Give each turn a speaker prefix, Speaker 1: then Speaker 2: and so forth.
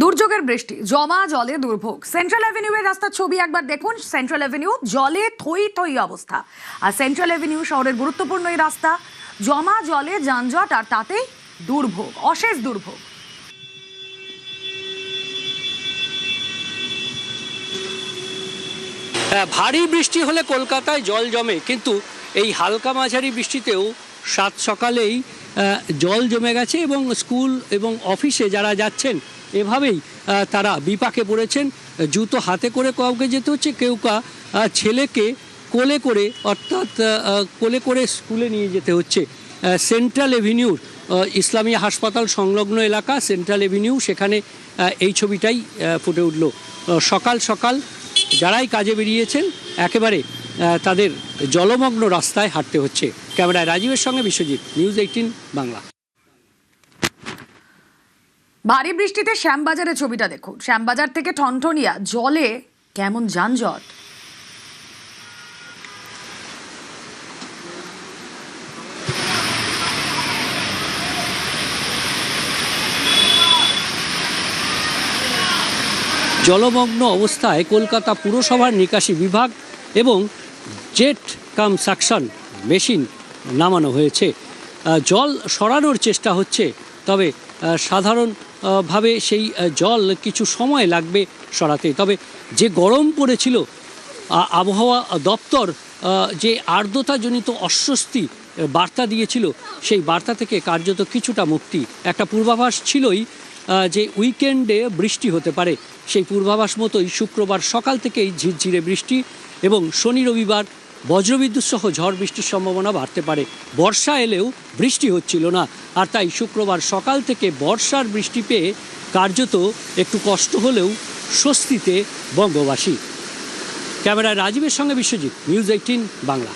Speaker 1: দুর্যোগের বৃষ্টি, জমা জলে দুর্ভোগ। সেন্ট্রাল অ্যাভিনিউয়ের রাস্তার ছবি একবার দেখুন। সেন্ট্রাল অ্যাভিনিউ জলে থই থই অবস্থা। আর সেন্ট্রাল অ্যাভিনিউ শহরের গুরুত্বপূর্ণ এই রাস্তা, জমা জলে যানজট, আর তাতেই দুর্ভোগ, অশেষ দুর্ভোগ।
Speaker 2: ভারী বৃষ্টি হলে কলকাতায় জল জমে, কিন্তু এই হালকা মাঝারি বৃষ্টিতেও সাত সকালেই জল জমে গেছে এবং স্কুল এবং অফিসে যারা যাচ্ছেন এভাবেই তারা বিপাকে পড়েছেন। জুতো হাতে করে কাউকে যেতে হচ্ছে, কেউ ছেলেকে কোলে করে, অর্থাৎ কোলে করে স্কুলে নিয়ে যেতে হচ্ছে। সেন্ট্রাল এভিনিউর ইসলামিয়া হাসপাতাল সংলগ্ন এলাকা সেন্ট্রাল এভিনিউ, সেখানে এই ছবিটাই ফুটে উঠল। সকাল সকাল যারাই কাজে বেরিয়েছেন একেবারে তাদের জলমগ্ন রাস্তায় হাঁটতে হচ্ছে। ক্যামেরায় রাজীবের সঙ্গে বিশ্বজিৎ, নিউজ 18 বাংলা।
Speaker 1: ভারী বৃষ্টিতে শ্যামবাজারের ছবিটা দেখুন। শ্যামবাজার থেকে ঠনঠনিয়া জলে কেমন যানজট।
Speaker 2: জলমগ্ন অবস্থায় কলকাতা পুরসভার নিকাশি বিভাগ এবং জেট কাম সাকশন মেশিন নামানো হয়েছে। জল সরানোর চেষ্টা হচ্ছে, তবে সাধারণভাবে সেই জল কিছু সময় লাগবে সরাতে। তবে যে গরম পড়েছিল, আবহাওয়া দপ্তর যে আর্দ্রতাজনিত অস্বস্তি বার্তা দিয়েছিল, সেই বার্তা থেকে কার্যত কিছুটা মুক্তি। একটা পূর্বাভাস ছিলই যে উইকেন্ডে বৃষ্টি হতে পারে, সেই পূর্বাভাস মতোই শুক্রবার সকাল থেকেই ঝিরঝিরে বৃষ্টি এবং শনি রবিবার বজ্রবিদ্যুৎ সহ ঝড় বৃষ্টির সম্ভাবনা বাড়তে পারে। বর্ষা এলেও বৃষ্টি হচ্ছিল না, আর তাই শুক্রবার সকাল থেকে বর্ষার বৃষ্টি পেয়ে কার্যত একটু কষ্ট হলেও স্বস্তিতে বঙ্গবাসী। ক্যামেরায় রাজীবের সঙ্গে বিশ্বজিৎ, নিউজ 18 বাংলা।